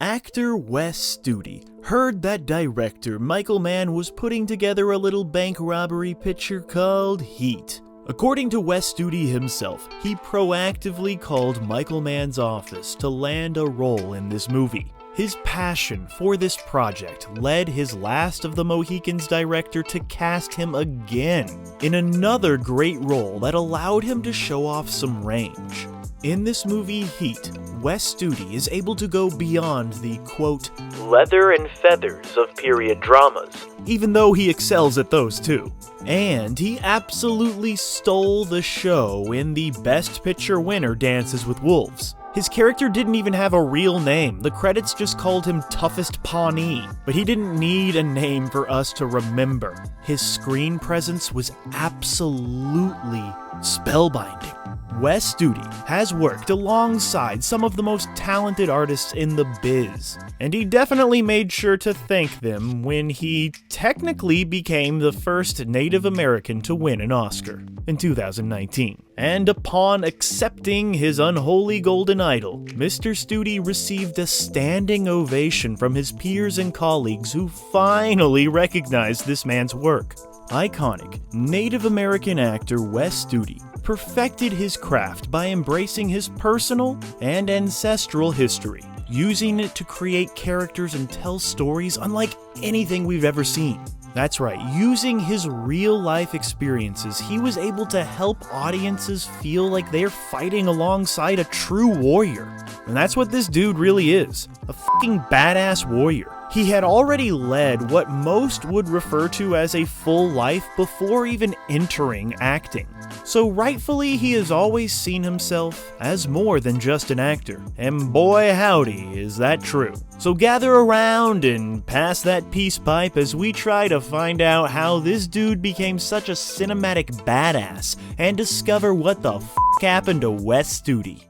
Actor Wes Studi heard that director Michael Mann was putting together a little bank robbery picture called Heat. According to Wes Studi himself, he proactively called Michael Mann's office to land a role in this movie. His passion for this project led his Last of the Mohicans director to cast him again in another great role that allowed him to show off some range. In this movie Heat, Wes Studi is able to go beyond the, quote, leather and feathers of period dramas, even though he excels at those too. And he absolutely stole the show in the Best Picture winner Dances with Wolves. His character didn't even have a real name. The credits just called him Toughest Pawnee, but he didn't need a name for us to remember. His screen presence was absolutely spellbinding. Wes Studi has worked alongside some of the most talented artists in the biz, and he definitely made sure to thank them when he technically became the first Native American to win an Oscar in 2019. And upon accepting his unholy golden idol, Mr. Studi received a standing ovation from his peers and colleagues who finally recognized this man's work. Iconic Native American actor Wes Studi perfected his craft by embracing his personal and ancestral history, using it to create characters and tell stories unlike anything we've ever seen. That's right, using his real-life experiences, he was able to help audiences feel like they're fighting alongside a true warrior. And that's what this dude really is, a fucking badass warrior. He had already led what most would refer to as a full life before even entering acting. So rightfully, he has always seen himself as more than just an actor. And boy howdy, is that true. So gather around and pass that peace pipe as we try to find out how this dude became such a cinematic badass and discover what the f*** happened to Wes Studi.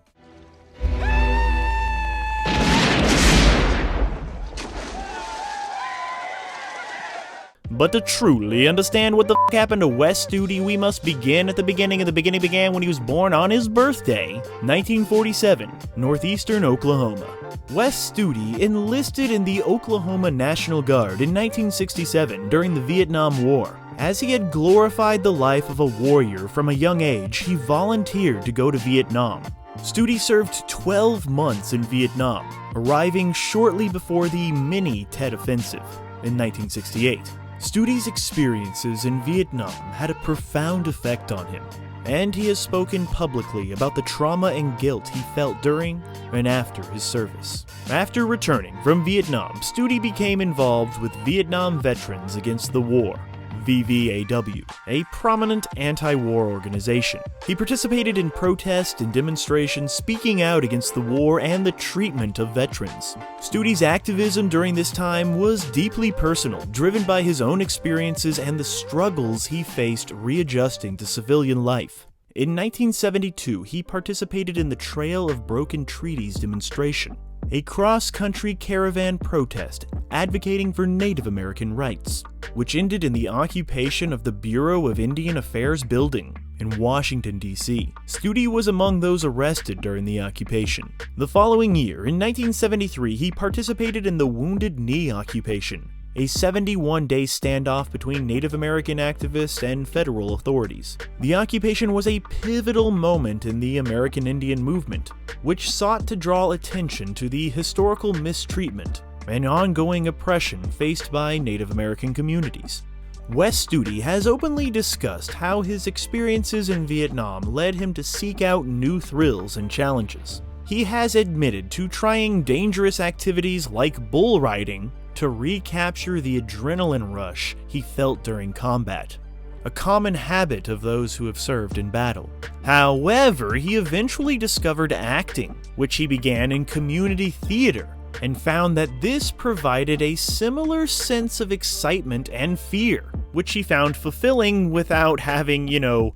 But to truly understand what the f*** happened to Wes Studi, we must begin at the beginning, and the beginning began when he was born on his birthday, 1947, northeastern Oklahoma. Wes Studi enlisted in the Oklahoma National Guard in 1967 during the Vietnam War. As he had glorified the life of a warrior from a young age, he volunteered to go to Vietnam. Studi served 12 months in Vietnam, arriving shortly before the mini-Tet Offensive in 1968. Studi's experiences in Vietnam had a profound effect on him, and he has spoken publicly about the trauma and guilt he felt during and after his service. After returning from Vietnam, Studi became involved with Vietnam Veterans Against the War, VVAW, a prominent anti-war organization. He participated in protests and demonstrations speaking out against the war and the treatment of veterans. Studi's activism during this time was deeply personal, driven by his own experiences and the struggles he faced readjusting to civilian life. In 1972, he participated in the Trail of Broken Treaties demonstration, a cross-country caravan protest advocating for Native American rights, which ended in the occupation of the Bureau of Indian Affairs building in Washington, D.C. Studi was among those arrested during the occupation. The following year, in 1973, he participated in the Wounded Knee occupation, a 71-day standoff between Native American activists and federal authorities. The occupation was a pivotal moment in the American Indian movement, which sought to draw attention to the historical mistreatment and ongoing oppression faced by Native American communities. Wes Studi has openly discussed how his experiences in Vietnam led him to seek out new thrills and challenges. He has admitted to trying dangerous activities like bull riding to recapture the adrenaline rush he felt during combat, a common habit of those who have served in battle. However, he eventually discovered acting, which he began in community theater, and found that this provided a similar sense of excitement and fear, which he found fulfilling without having,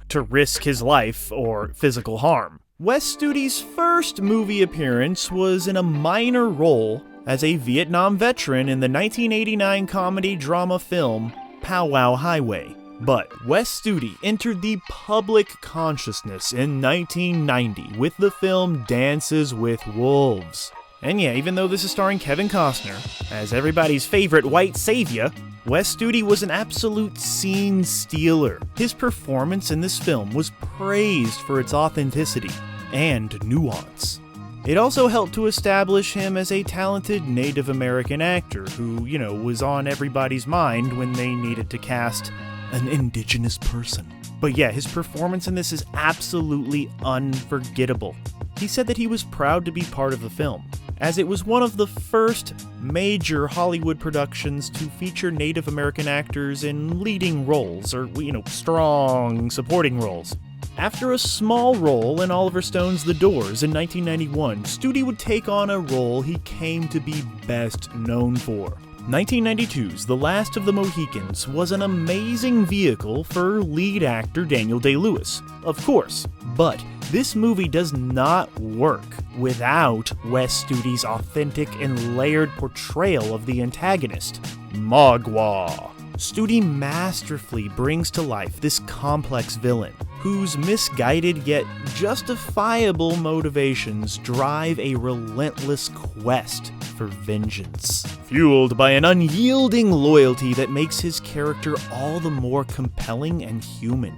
to risk his life or physical harm. Wes Studi's first movie appearance was in a minor role as a Vietnam veteran in the 1989 comedy-drama film Powwow Highway. But Wes Studi entered the public consciousness in 1990 with the film Dances with Wolves, And yeah, even though this is starring Kevin Costner as everybody's favorite white savior, Wes Studi was an absolute scene stealer. His performance in this film was praised for its authenticity and nuance. It also helped to establish him as a talented Native American actor who, was on everybody's mind when they needed to cast an indigenous person. But yeah, his performance in this is absolutely unforgettable. He said that he was proud to be part of the film, as it was one of the first major Hollywood productions to feature Native American actors in leading roles, or, strong supporting roles. After a small role in Oliver Stone's The Doors in 1991, Studi would take on a role he came to be best known for. 1992's The Last of the Mohicans was an amazing vehicle for lead actor Daniel Day-Lewis, of course, but this movie does not work without Wes Studi's authentic and layered portrayal of the antagonist, Magua. Studi masterfully brings to life this complex villain, whose misguided yet justifiable motivations drive a relentless quest for vengeance, fueled by an unyielding loyalty that makes his character all the more compelling and human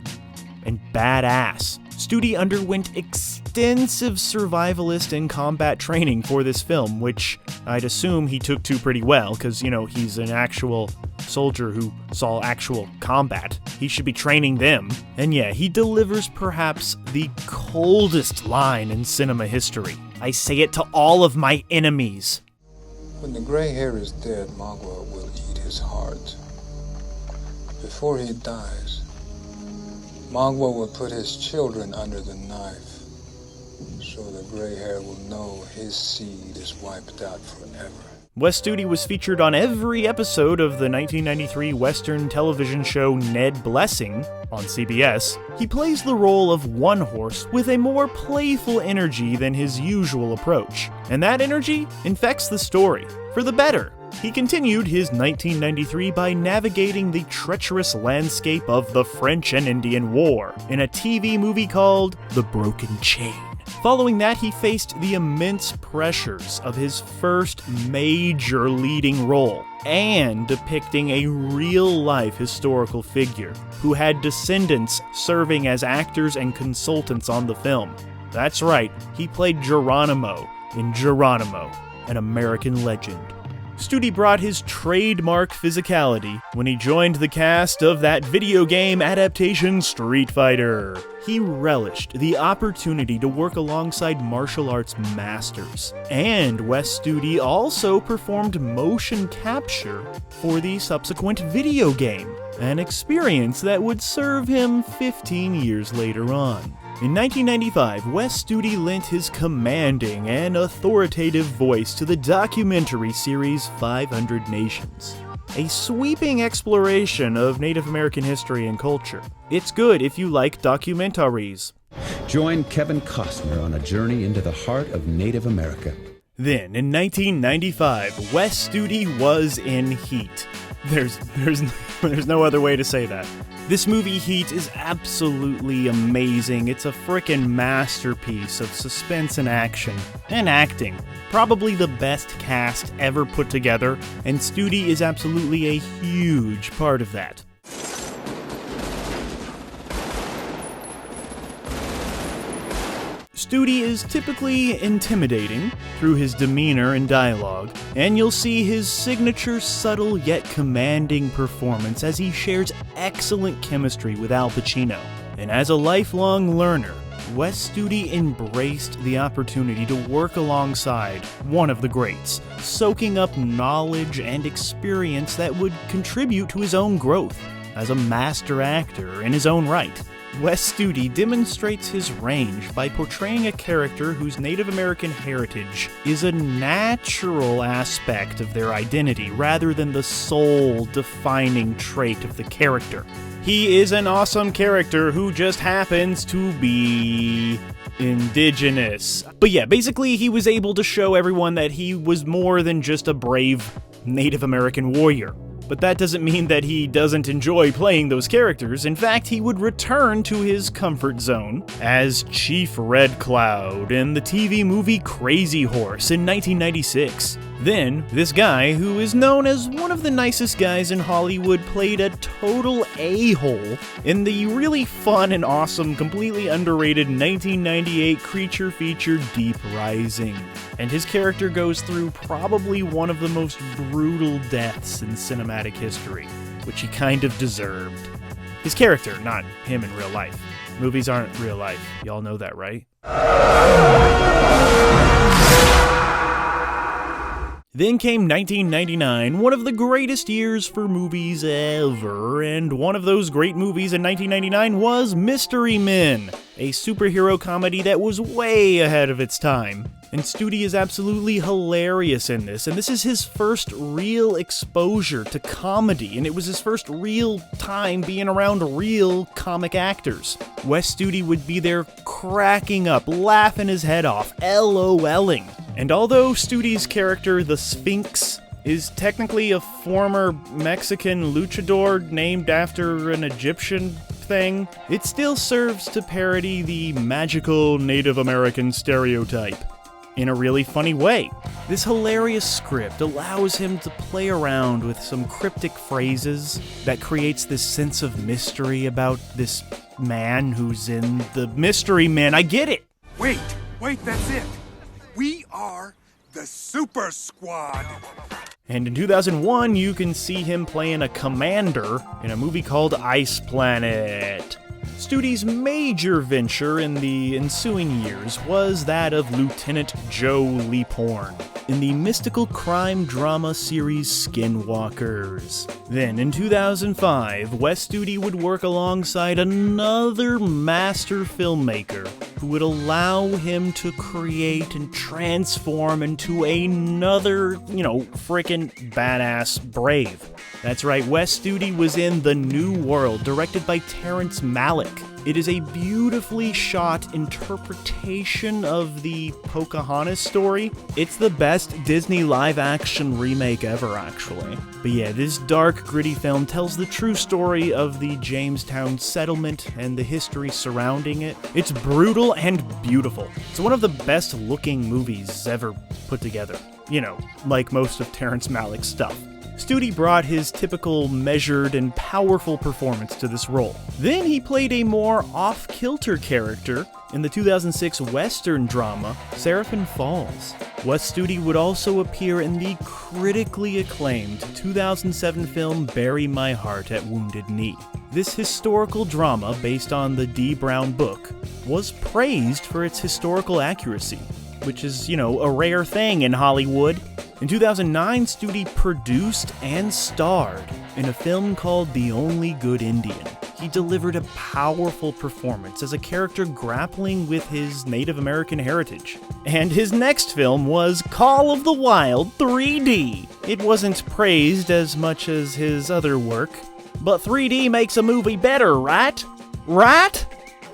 and badass. Studi underwent extensive survivalist and combat training for this film, which I'd assume he took to pretty well, because, he's an actual soldier who saw actual combat. He should be training them. And yeah, he delivers perhaps the coldest line in cinema history. I say it to all of my enemies. When the gray hair is dead, Magua will eat his heart. Before he dies, Magua will put his children under the knife, so the gray hair will know his seed is wiped out forever. Wes Studi was featured on every episode of the 1993 Western television show Ned Blessing on CBS. He plays the role of One Horse with a more playful energy than his usual approach, and that energy infects the story, for the better. He continued his 1993 by navigating the treacherous landscape of the French and Indian War in a TV movie called The Broken Chain. Following that, he faced the immense pressures of his first major leading role and depicting a real-life historical figure who had descendants serving as actors and consultants on the film. That's right, he played Geronimo in Geronimo, an American legend. Studi brought his trademark physicality when he joined the cast of that video game adaptation Street Fighter. He relished the opportunity to work alongside martial arts masters. And Wes Studi also performed motion capture for the subsequent video game, an experience that would serve him 15 years later on. In 1995, Wes Studi lent his commanding and authoritative voice to the documentary series 500 Nations, a sweeping exploration of Native American history and culture. It's good if you like documentaries. Join Kevin Costner on a journey into the heart of Native America. Then, in 1995, Wes Studi was in heat. There's no other way to say that. This movie, Heat, is absolutely amazing. It's a frickin' masterpiece of suspense and action. And acting. Probably the best cast ever put together, and Studi is absolutely a huge part of that. Studi is typically intimidating through his demeanor and dialogue, and you'll see his signature subtle yet commanding performance as he shares excellent chemistry with Al Pacino. And as a lifelong learner, Wes Studi embraced the opportunity to work alongside one of the greats, soaking up knowledge and experience that would contribute to his own growth as a master actor in his own right. Wes Studi demonstrates his range by portraying a character whose Native American heritage is a natural aspect of their identity rather than the sole defining trait of the character. He is an awesome character who just happens to be indigenous. But yeah, basically he was able to show everyone that he was more than just a brave Native American warrior. But that doesn't mean that he doesn't enjoy playing those characters. In fact, he would return to his comfort zone as Chief Red Cloud in the TV movie Crazy Horse in 1996. Then, this guy, who is known as one of the nicest guys in Hollywood, played a total a-hole in the really fun and awesome, completely underrated 1998 creature feature Deep Rising. And his character goes through probably one of the most brutal deaths in cinematic history, which he kind of deserved. His character, not him in real life. Movies aren't real life. Y'all know that, right? Then came 1999, one of the greatest years for movies ever, and one of those great movies in 1999 was Mystery Men, a superhero comedy that was way ahead of its time. And Studi is absolutely hilarious in this, and this is his first real exposure to comedy, and it was his first real time being around real comic actors. Wes Studi would be there cracking up, laughing his head off, LOLing. And although Studi's character, the Sphinx, is technically a former Mexican luchador named after an Egyptian thing, it still serves to parody the magical Native American stereotype in a really funny way. This hilarious script allows him to play around with some cryptic phrases that creates this sense of mystery about this man who's in the Mystery Men. I get it! Wait, that's it. We are the Super Squad. And in 2001, you can see him playing a commander in a movie called Ice Planet. Studi's major venture in the ensuing years was that of Lieutenant Joe Leaphorn in the mystical crime drama series Skinwalkers. Then, in 2005, Wes Studi would work alongside another master filmmaker who would allow him to create and transform into another, frickin' badass Brave. That's right, Wes Studi was in The New World, directed by Terrence Malick. It is a beautifully shot interpretation of the Pocahontas story. It's the best Disney live-action remake ever, actually. But yeah, this dark, gritty film tells the true story of the Jamestown settlement and the history surrounding it. It's brutal and beautiful. It's one of the best-looking movies ever put together. Like most of Terrence Malick's stuff. Studi brought his typical measured and powerful performance to this role. Then he played a more off-kilter character in the 2006 Western drama, Seraphim Falls. Wes Studi would also appear in the critically acclaimed 2007 film Bury My Heart at Wounded Knee. This historical drama, based on the D. Brown book, was praised for its historical accuracy, which is, a rare thing in Hollywood. In 2009, Studi produced and starred in a film called The Only Good Indian. He delivered a powerful performance as a character grappling with his Native American heritage. And his next film was Call of the Wild 3D. It wasn't praised as much as his other work, but 3D makes a movie better, right? Right?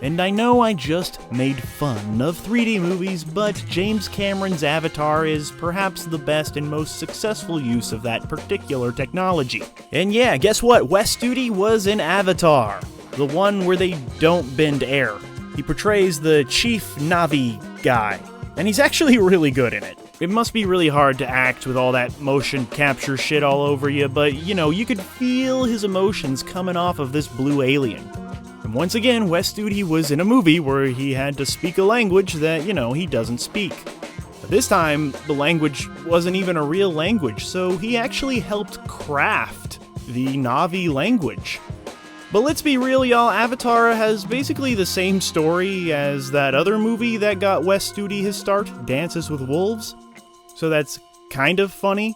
And I know I just made fun of 3D movies, but James Cameron's Avatar is perhaps the best and most successful use of that particular technology. And yeah, guess what? Wes Studi was in Avatar, the one where they don't bend air. He portrays the chief Na'vi guy, and he's actually really good in it. It must be really hard to act with all that motion capture shit all over you, but you could feel his emotions coming off of this blue alien. And once again, Wes Studi was in a movie where he had to speak a language that, he doesn't speak. But this time, the language wasn't even a real language, so he actually helped craft the Na'vi language. But let's be real, y'all, Avatar has basically the same story as that other movie that got Wes Studi his start, Dances with Wolves. So that's kind of funny,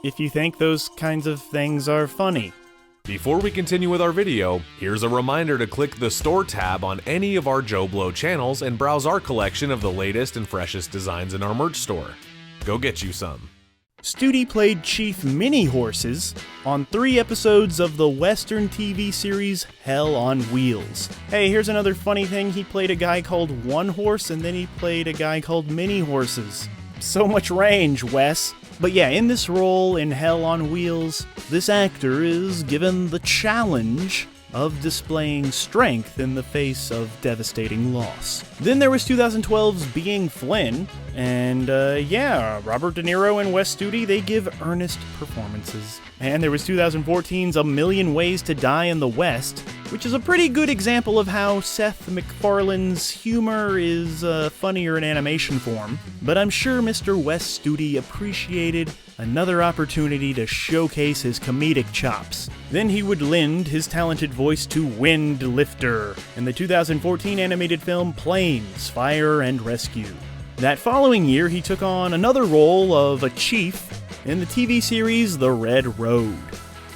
if you think those kinds of things are funny. Before we continue with our video, here's a reminder to click the Store tab on any of our JoBlo channels and browse our collection of the latest and freshest designs in our merch store. Go get you some. Studi played Chief Mini Horses on 3 episodes of the Western TV series Hell on Wheels. Hey, here's another funny thing, he played a guy called One Horse and then he played a guy called Mini Horses. So much range, Wes. But yeah, in this role in Hell on Wheels, this actor is given the challenge of displaying strength in the face of devastating loss. Then there was 2012's Being Flynn, and Robert De Niro and Wes Studi, they give earnest performances. And there was 2014's A Million Ways to Die in the West, which is a pretty good example of how Seth MacFarlane's humor is funnier in animation form, but I'm sure Mr. Wes Studi appreciated another opportunity to showcase his comedic chops. Then he would lend his talented voice to Wind Lifter in the 2014 animated film Planes, Fire and Rescue. That following year, he took on another role of a chief in the TV series The Red Road.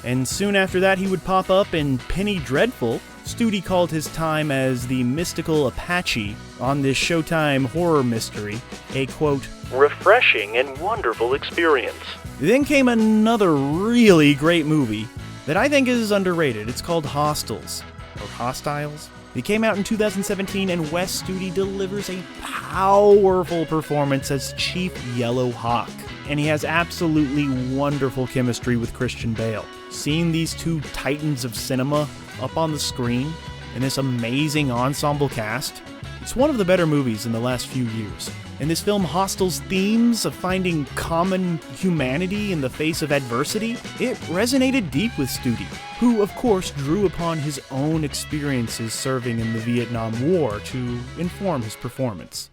And soon after that, he would pop up in Penny Dreadful. Studi called his time as the mystical Apache on this Showtime horror mystery a, quote, refreshing and wonderful experience. Then came another really great movie that I think is underrated. It's called Hostiles, or Hostiles. It came out in 2017, and Wes Studi delivers a powerful performance as Chief Yellow Hawk. And he has absolutely wonderful chemistry with Christian Bale. Seeing these two titans of cinema up on the screen in this amazing ensemble cast, it's one of the better movies in the last few years. In this film, Hostiles' themes of finding common humanity in the face of adversity, it resonated deep with Studi, who of course drew upon his own experiences serving in the Vietnam War to inform his performance.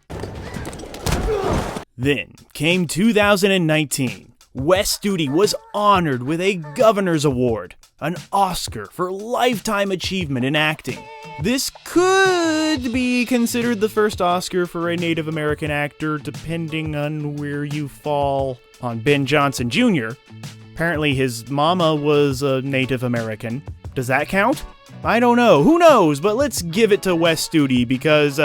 Then came 2019. Wes Studi was honored with a Governor's Award, an Oscar for Lifetime Achievement in Acting. This could be considered the first Oscar for a Native American actor, depending on where you fall on Ben Johnson Jr. Apparently his mama was a Native American. Does that count? I don't know. Who knows? But let's give it to Wes Studi because,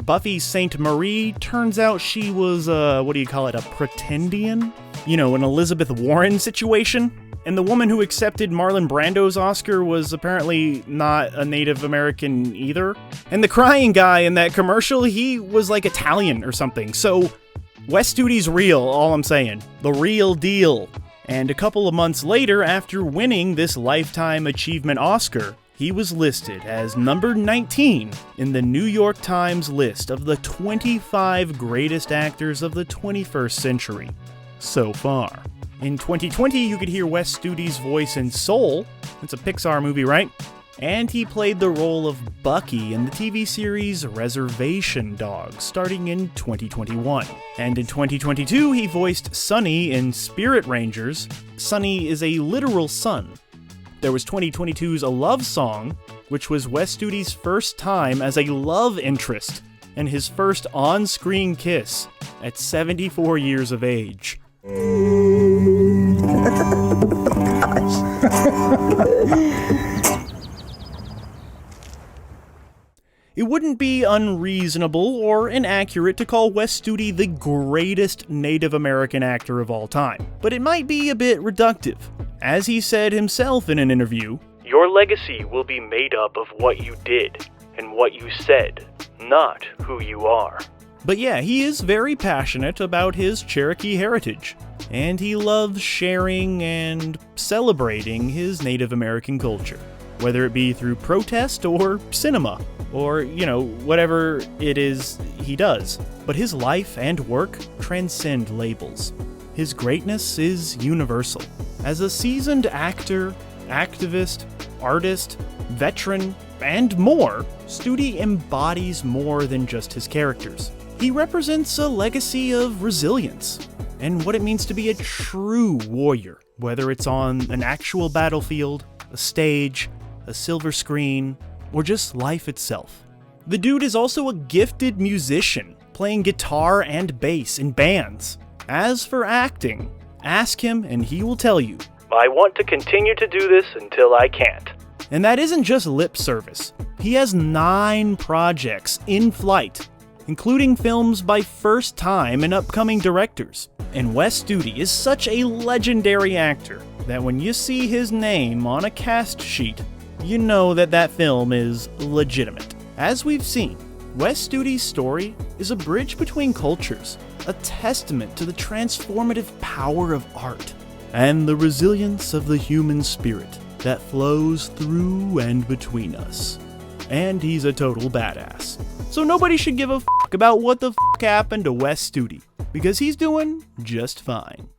Buffy St. Marie, turns out she was, a pretendian? You know, an Elizabeth Warren situation? And the woman who accepted Marlon Brando's Oscar was apparently not a Native American either. And the crying guy in that commercial, he was like Italian or something. So, Wes Studi's real, all I'm saying. The real deal. And a couple of months later, after winning this Lifetime Achievement Oscar, he was listed as number 19 in the New York Times list of the 25 greatest actors of the 21st century so far. In 2020, you could hear Wes Studi's voice in Soul. It's a Pixar movie, right? And he played the role of Bucky in the TV series Reservation Dogs, starting in 2021. And in 2022, he voiced Sunny in Spirit Rangers. Sunny is a literal sun. There was 2022's A Love Song, which was Wes Studi's first time as a love interest, and his first on-screen kiss at 74 years of age. It wouldn't be unreasonable or inaccurate to call Wes Studi the greatest Native American actor of all time, but it might be a bit reductive. As he said himself in an interview, "Your legacy will be made up of what you did and what you said, not who you are." But yeah, he is very passionate about his Cherokee heritage, and he loves sharing and celebrating his Native American culture, whether it be through protest or cinema, or, whatever it is he does. But his life and work transcend labels. His greatness is universal. As a seasoned actor, activist, artist, veteran, and more, Studi embodies more than just his characters. He represents a legacy of resilience and what it means to be a true warrior, whether it's on an actual battlefield, a stage, a silver screen, or just life itself. The dude is also a gifted musician, playing guitar and bass in bands. As for acting, ask him and he will tell you, "I want to continue to do this until I can't." And that isn't just lip service. He has 9 projects in flight, including films by first-time and upcoming directors. And Wes Studi is such a legendary actor that when you see his name on a cast sheet, you know that film is legitimate. As we've seen, Wes Studi's story is a bridge between cultures, a testament to the transformative power of art and the resilience of the human spirit that flows through and between us. And he's a total badass. So nobody should give a fuck about what the fuck happened to Wes Studi, because he's doing just fine.